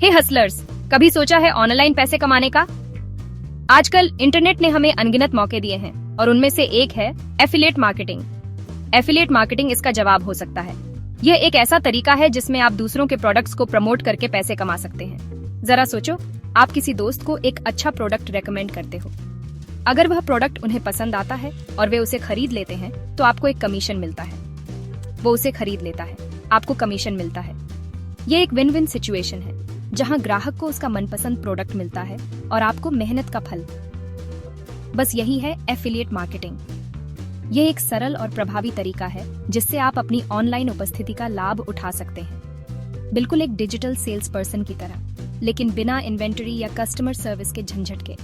हे hustlers, कभी सोचा है ऑनलाइन पैसे कमाने का? आजकल इंटरनेट ने हमें अनगिनत मौके दिए हैं और उनमें से एक है एफिलिएट मार्केटिंग। एफिलिएट मार्केटिंग इसका जवाब हो सकता है। यह एक ऐसा तरीका है जिसमें आप दूसरों के प्रोडक्ट्स को प्रमोट करके पैसे कमा सकते हैं। जरा सोचो, आप किसी दोस्त को एक अच्छा प्रोडक्ट रेकमेंड करते हो। अगर वह प्रोडक्ट उन्हें पसंद आता है और वे उसे खरीद लेते हैं तो आपको एक कमीशन मिलता है। वो उसे खरीद लेता है, आपको कमीशन मिलता है। ये एक विन विन सिचुएशन है जहां ग्राहक को उसका मनपसंद प्रोडक्ट मिलता है और आपको मेहनत का फल। बस यही है एफिलिएट मार्केटिंग। ये एक सरल और प्रभावी तरीका है जिससे आप अपनी ऑनलाइन उपस्थिति का लाभ उठा सकते हैं, बिल्कुल एक डिजिटल सेल्स पर्सन की तरह, लेकिन बिना इन्वेंटरी या कस्टमर सर्विस के झंझट के।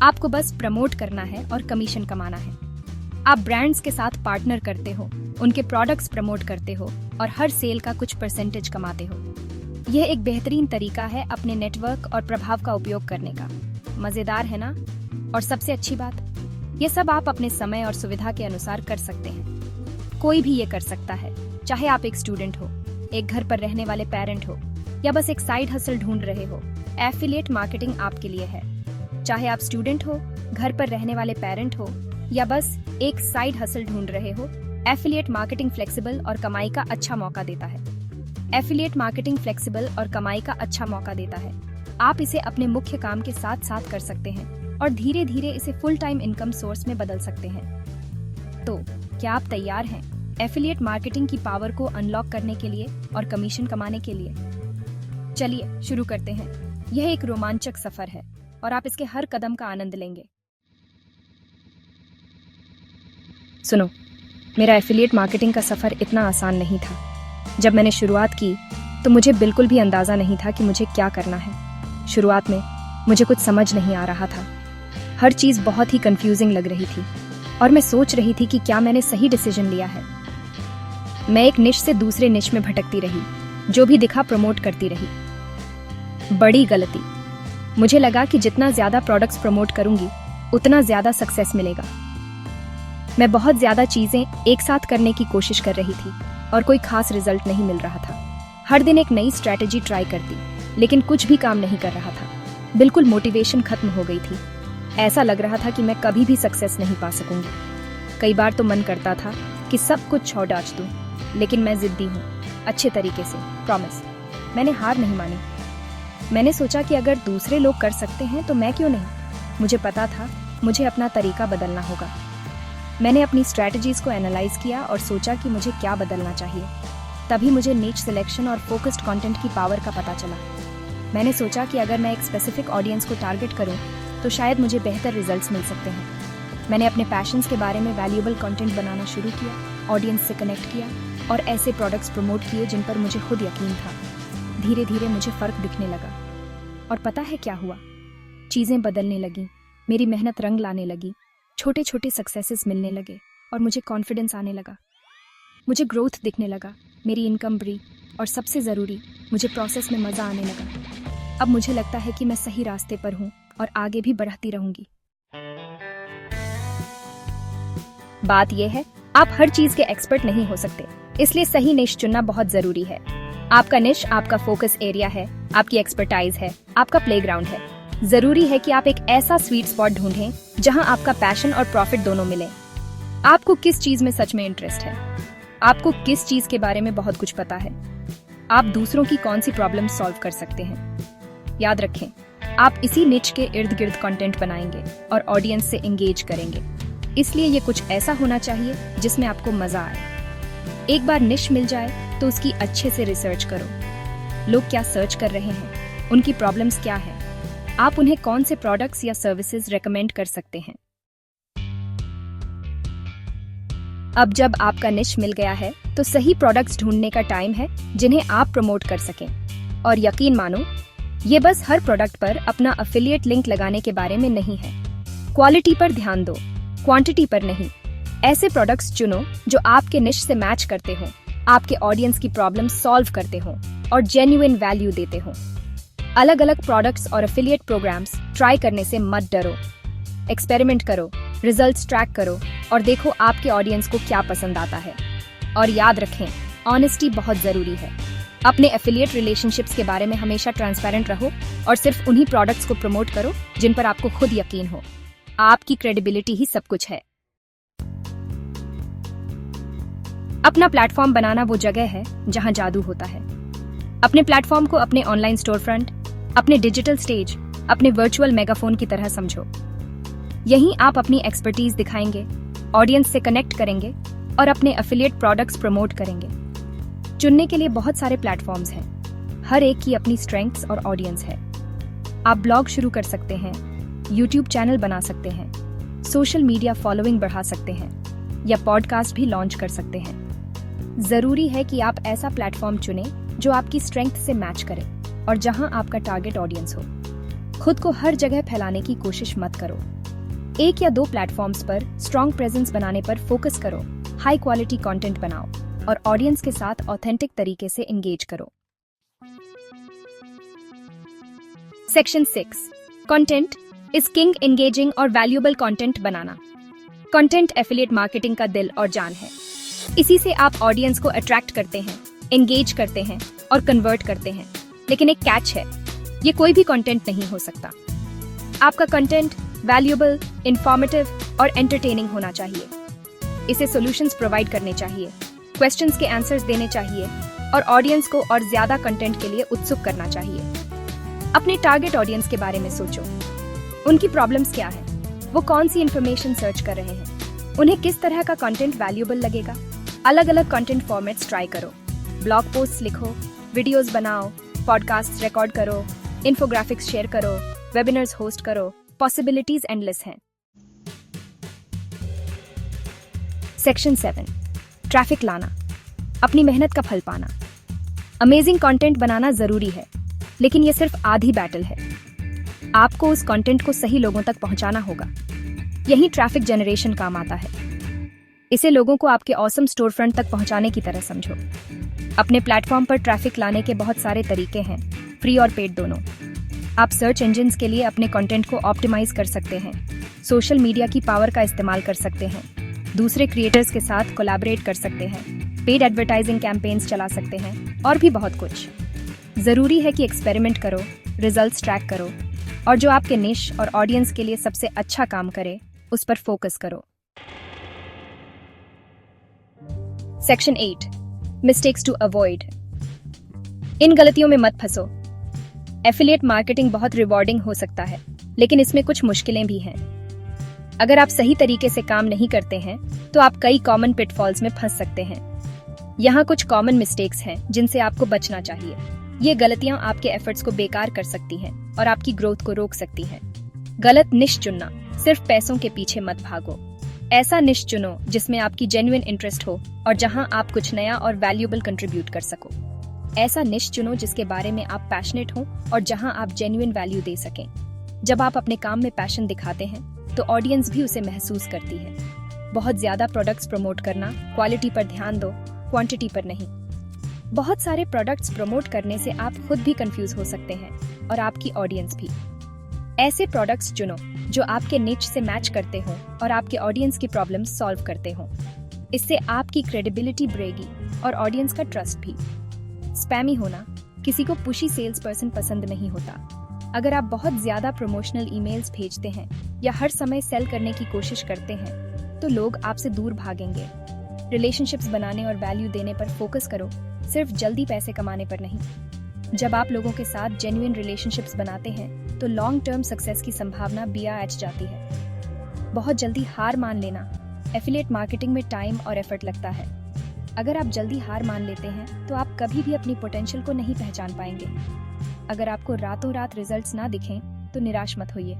आपको बस प्रमोट करना है और कमीशन कमाना है। आप ब्रांड्स के साथ पार्टनर करते हो, उनके प्रोडक्ट्स प्रमोट करते हो और हर सेल का कुछ परसेंटेज कमाते हो। यह एक बेहतरीन तरीका है अपने नेटवर्क और प्रभाव का उपयोग करने का। मजेदार है ना? और सबसे अच्छी बात, ये सब आप अपने समय और सुविधा के अनुसार कर सकते हैं। कोई भी ये कर सकता है, चाहे आप एक स्टूडेंट हो, एक घर पर रहने वाले पेरेंट हो या बस एक साइड हसल ढूंढ रहे हो। एफिलिएट मार्केटिंग आपके लिए है। चाहे आप स्टूडेंट हो, घर पर रहने वाले पेरेंट हो या बस एक साइड हसल ढूंढ रहे हो, एफिलिएट मार्केटिंग फ्लेक्सिबल और कमाई का अच्छा मौका देता है। एफिलिएट मार्केटिंग फ्लेक्सिबल और कमाई का अच्छा मौका देता है। आप इसे अपने मुख्य काम के साथ साथ कर सकते हैं और धीरे धीरे इसे फुल टाइम इनकम सोर्स में बदल सकते हैं। तो क्या आप तैयार हैं एफिलिएट मार्केटिंग की पावर को अनलॉक करने के लिए और कमीशन कमाने के लिए? चलिए शुरू करते हैं। यह एक रोमांचक सफर है और आप इसके हर कदम का आनंद लेंगे। सुनो, मेरा एफिलिएट मार्केटिंग का सफर इतना आसान नहीं था। जब मैंने शुरुआत की तो मुझे बिल्कुल भी अंदाजा नहीं था कि मुझे क्या करना है। शुरुआत में मुझे कुछ समझ नहीं आ रहा था। हर चीज बहुत ही कंफ्यूजिंग लग रही थी और मैं सोच रही थी कि क्या मैंने सही डिसीजन लिया है। मैं एक निश से दूसरे निश में भटकती रही, जो भी दिखा प्रमोट करती रही। बड़ी गलती। मुझे लगा कि जितना ज्यादा प्रोडक्ट्स प्रमोट करूंगी उतना ज्यादा सक्सेस मिलेगा। मैं बहुत ज्यादा चीजें एक साथ करने की कोशिश कर रही थी और कोई खास रिजल्ट नहीं मिल रहा था। हर दिन एक नई स्ट्रैटेजी ट्राई करती, लेकिन कुछ भी काम नहीं कर रहा था। बिल्कुल मोटिवेशन खत्म हो गई थी। ऐसा लग रहा था कि मैं कभी भी सक्सेस नहीं पा सकूंगी। कई बार तो मन करता था कि सब कुछ छोड़ दूं, लेकिन मैं जिद्दी हूँ, अच्छे तरीके से, प्रॉमिस। मैंने हार नहीं मानी। मैंने सोचा कि अगर दूसरे लोग कर सकते हैं तो मैं क्यों नहीं। मुझे पता था मुझे अपना तरीका बदलना होगा। मैंने अपनी स्ट्रैटेजीज को एनालाइज किया और सोचा कि मुझे क्या बदलना चाहिए। तभी मुझे नीच सिलेक्शन और फोकस्ड कंटेंट की पावर का पता चला। मैंने सोचा कि अगर मैं एक स्पेसिफिक ऑडियंस को टारगेट करूं तो शायद मुझे बेहतर रिजल्ट्स मिल सकते हैं। मैंने अपने पैशंस के बारे में वैल्यूएबल कंटेंट बनाना शुरू किया, ऑडियंस से कनेक्ट किया और ऐसे प्रोडक्ट्स प्रमोट किए जिन पर मुझे खुद यकीन था। धीरे धीरे मुझे फर्क दिखने लगा और पता है क्या हुआ? चीजें बदलने लगी, मेरी मेहनत रंग लाने लगी, छोटे छोटे सक्सेसेस मिलने लगे और मुझे कॉन्फिडेंस आने लगा। मुझे ग्रोथ दिखने लगा, मेरी इनकम बढ़ी और सबसे ज़रूरी, मुझे प्रोसेस में मज़ा आने लगा। अब मुझे लगता है कि मैं सही रास्ते पर हूँ और आगे भी बढ़ती रहूंगी। बात यह है, आप हर चीज के एक्सपर्ट नहीं हो सकते, इसलिए सही निश चुनना बहुत जरूरी है। आपका निश आपका फोकस एरिया है, आपकी एक्सपर्टाइज है, आपका प्लेग्राउंड है। जरूरी है कि आप एक ऐसा स्वीट स्पॉट ढूंढें जहां आपका पैशन और प्रॉफिट दोनों मिले। आपको किस चीज में सच में इंटरेस्ट है? आपको किस चीज के बारे में बहुत कुछ पता है? आप दूसरों की कौन सी प्रॉब्लम सॉल्व कर सकते हैं? याद रखें, आप इसी निच के इर्द गिर्द कंटेंट बनाएंगे और ऑडियंस से एंगेज करेंगे। इसलिए ये कुछ ऐसा होना चाहिए जिसमें आपको मजा आए। एक बार निश मिल जाए तो उसकी अच्छे से रिसर्च करो। लोग क्या सर्च कर रहे हैं, उनकी प्रॉब्लम्स क्या है, आप उन्हें कौन से प्रोडक्ट्स या सर्विसेज रेकमेंड कर सकते हैं। अब जब आपका निश मिल गया है तो सही प्रोडक्ट्स ढूंढने का टाइम है जिन्हें आप प्रमोट कर सकें। और यकीन मानो, ये बस हर प्रोडक्ट पर अपना अफिलिएट लिंक लगाने के बारे में नहीं है। क्वालिटी पर ध्यान दो, क्वांटिटी पर नहीं। ऐसे प्रोडक्ट्स चुनो जो आपके निश से मैच करते हो, आपके ऑडियंस की प्रॉब्लम सॉल्व करते हो और जेन्युइन वैल्यू देते हो। अलग अलग प्रोडक्ट्स और एफिलिएट प्रोग्राम्स ट्राई करने से मत डरो। एक्सपेरिमेंट करो, रिजल्ट्स ट्रैक करो और देखो आपके ऑडियंस को क्या पसंद आता है। और याद रखें, ऑनेस्टी बहुत जरूरी है। अपने एफिलिएट रिलेशनशिप्स के बारे में हमेशा ट्रांसपेरेंट रहो और सिर्फ उन्हीं प्रोडक्ट्स को प्रमोट करो जिन पर आपको खुद यकीन हो। आपकी क्रेडिबिलिटी ही सब कुछ है। अपना प्लेटफॉर्म बनाना वो जगह है जहां जादू होता है। अपने प्लेटफॉर्म को अपने ऑनलाइन स्टोर फ्रंट, अपने डिजिटल स्टेज, अपने वर्चुअल मेगाफोन की तरह समझो। यहीं आप अपनी एक्सपर्टीज दिखाएंगे, ऑडियंस से कनेक्ट करेंगे और अपने एफिलिएट प्रोडक्ट्स प्रमोट करेंगे। चुनने के लिए बहुत सारे प्लेटफॉर्म्स हैं। हर एक की अपनी स्ट्रेंथ्स और ऑडियंस है। आप ब्लॉग शुरू कर सकते हैं, यूट्यूब चैनल बना सकते हैं, सोशल मीडिया फॉलोइंग बढ़ा सकते हैं या पॉडकास्ट भी लॉन्च कर सकते हैं। जरूरी है कि आप ऐसा प्लेटफॉर्म चुनें जो आपकी स्ट्रेंथ से मैच करे और जहां आपका टारगेट ऑडियंस हो। खुद को हर जगह फैलाने की कोशिश मत करो। 1 या 2 प्लेटफॉर्म्स पर स्ट्रॉन्ग प्रेजेंस बनाने पर फोकस करो। हाई क्वालिटी कंटेंट बनाओ और ऑडियंस के साथ ऑथेंटिक तरीके से एंगेज करो। Section 6, content is king. Engaging और वैल्यूएबल कंटेंट बनाना। कंटेंट एफिलिएट मार्केटिंग का दिल और जान है। इसी से आप ऑडियंस को अट्रैक्ट करते हैं, एंगेज करते हैं और कन्वर्ट करते हैं। लेकिन एक कैच है, ये कोई भी कंटेंट नहीं हो सकता। आपका कंटेंट वैल्यूएबल, इंफॉर्मेटिव और एंटरटेनिंग होना चाहिए। इसे सॉल्यूशंस प्रोवाइड करने चाहिए, क्वेश्चंस के आंसर्स देने चाहिए और ऑडियंस को और ज्यादा कंटेंट के लिए उत्सुक करना चाहिए। अपने टारगेट ऑडियंस के बारे में सोचो। उनकी प्रॉब्लम्स क्या है? वो कौन सी इंफॉर्मेशन सर्च कर रहे हैं? उन्हें किस तरह का कंटेंट वैल्यूएबल लगेगा? अलग अलग कंटेंट फॉर्मेट्स ट्राई करो। ब्लॉग पोस्ट लिखो, वीडियोस बनाओ, पॉडकास्ट रिकॉर्ड करो, इन्फोग्राफिक्स शेयर करो, वेबिनार्स होस्ट करो। पॉसिबिलिटीज एंडलेस हैं। सेक्शन 7, ट्रैफिक लाना, अपनी मेहनत का फल पाना। अमेजिंग कंटेंट बनाना जरूरी है, लेकिन ये सिर्फ आधी बैटल है। आपको उस कंटेंट को सही लोगों तक पहुंचाना होगा। यही ट्रैफिक जनरेशन काम आता है। इसे लोगों को आपके ऑसम स्टोर फ्रंट तक पहुंचाने की तरह समझो। अपने प्लेटफॉर्म पर ट्रैफिक लाने के बहुत सारे तरीके हैं, फ्री और पेड दोनों। आप सर्च इंजिन्स के लिए अपने कंटेंट को ऑप्टिमाइज कर सकते हैं, सोशल मीडिया की पावर का इस्तेमाल कर सकते हैं, दूसरे क्रिएटर्स के साथ कोलैबोरेट कर सकते हैं, पेड एडवर्टाइजिंग कैंपेन्स चला सकते हैं और भी बहुत कुछ। जरूरी है कि एक्सपेरिमेंट करो, रिजल्ट्स ट्रैक करो और जो आपके निश और ऑडियंस के लिए सबसे अच्छा काम करे उस पर फोकस करो। Section 8, mistakes to avoid. इन गलतियों में मत फंसो। एफिलिएट मार्केटिंग बहुत रिवॉर्डिंग हो सकता है, लेकिन इसमें कुछ मुश्किलें भी हैं। अगर आप सही तरीके से काम नहीं करते हैं तो आप कई कॉमन पिटफॉल्स में फंस सकते हैं। यहाँ कुछ कॉमन मिस्टेक्स हैं जिनसे आपको बचना चाहिए। ये गलतियां आपके एफर्ट्स को बेकार कर सकती हैं और आपकी ग्रोथ को रोक सकती हैं। गलत निश चुनना। सिर्फ पैसों के पीछे मत भागो। ऐसा निश चुनो जिसमें आपकी जेन्युइन इंटरेस्ट हो और जहां आप कुछ नया और वैल्यूएबल कंट्रीब्यूट कर सको। ऐसा निश चुनो जिसके बारे में आप पैशनेट हो और जहां आप जेन्युइन वैल्यू दे सकें। जब आप अपने काम में पैशन दिखाते हैं तो ऑडियंस भी उसे महसूस करती है। बहुत ज्यादा प्रोडक्ट्स प्रमोट करना, क्वालिटी पर ध्यान दो, क्वांटिटी पर नहीं। बहुत सारे प्रोडक्ट्स प्रमोट करने से आप खुद भी कंफ्यूज हो सकते हैं और आपकी ऑडियंस भी। ऐसे प्रोडक्ट्स चुनो जो आपके निच से मैच करते हो और आपके ऑडियंस की प्रॉब्लम्स सॉल्व करते हो। इससे आपकी क्रेडिबिलिटी बढ़ेगी और ऑडियंस का ट्रस्ट भी। स्पैमी होना। किसी को पुशी सेल्स पर्सन पसंद नहीं होता। अगर आप बहुत ज्यादा प्रमोशनल ईमेल्स भेजते हैं या हर समय सेल करने की कोशिश करते हैं तो लोग आपसे दूर भागेंगे। रिलेशनशिप्स बनाने और वैल्यू देने पर फोकस करो, सिर्फ जल्दी पैसे कमाने पर नहीं। जब आप लोगों के साथ जेन्युइन रिलेशनशिप्स बनाते हैं तो लॉन्ग टर्म सक्सेस की संभावना BRH जाती है। बहुत जल्दी हार मान लेना। एफिलिएट मार्केटिंग में टाइम और एफर्ट लगता है। अगर आप जल्दी हार मान लेते हैं तो आप कभी भी अपनी पोटेंशियल को नहीं पहचान पाएंगे। अगर आपको रातों रात रिजल्ट्स ना दिखें तो निराश मत होइए।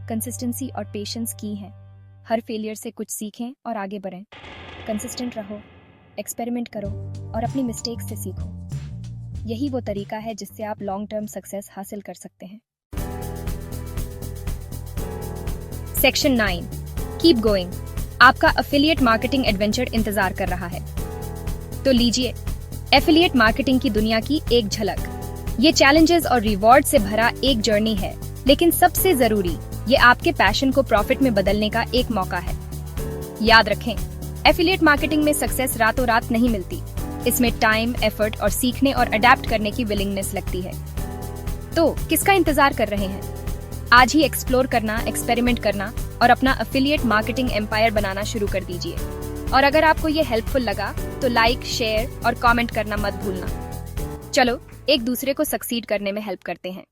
कंसिस्टेंसी और पेशेंस की है। हर फेलियर से कुछ सीखें और आगे बढ़ें। कंसिस्टेंट रहो, एक्सपेरिमेंट करो और अपनी मिस्टेक्स से सीखो। यही वो तरीका है जिससे आप लॉन्ग टर्म सक्सेस हासिल कर सकते हैं। Section 9, keep going. आपका एफिलिएट मार्केटिंग एडवेंचर इंतजार कर रहा है। तो लीजिए एफिलिएट मार्केटिंग की दुनिया की एक झलक। ये चैलेंजेस और रिवॉर्ड से भरा एक जर्नी है, लेकिन सबसे जरूरी, ये आपके पैशन को प्रॉफिट में बदलने का एक मौका है। याद रखें, एफिलिएट मार्केटिंग में सक्सेस रातों रात नहीं मिलती। इसमें टाइम, एफर्ट और सीखने और अडेप्ट करने की विलिंगनेस लगती है। तो किसका इंतजार कर रहे हैं? आज ही एक्सप्लोर करना, एक्सपेरिमेंट करना और अपना एफिलिएट मार्केटिंग एम्पायर बनाना शुरू कर दीजिए। और अगर आपको ये हेल्पफुल लगा तो लाइक, शेयर और कमेंट करना मत भूलना। चलो एक दूसरे को सक्सीड करने में हेल्प करते हैं।